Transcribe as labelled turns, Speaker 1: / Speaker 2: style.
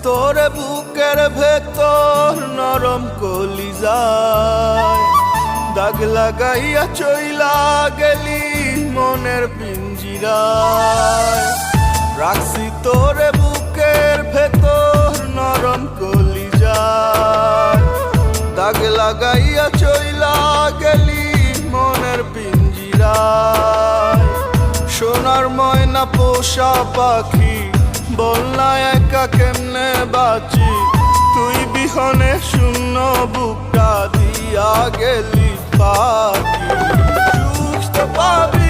Speaker 1: তোরে বুকের ভেতর নরম কলিজায়, দাগ লাগাইয়া চইলা গেলি মনের পিঞ্জিরায়। রাখছি তোরে বুকের ভেতর নরম কলিজায়, দাগ লাগাইয়া চইলা গেলি মনের পিঞ্জিরায়। সোনার ময়না পোষা পাখি, বল না একা কেমনে বাঁচি, তুই বিহনে শূন্য বুকটা দিয়া গেলি পাখি। সুখ তো পাবি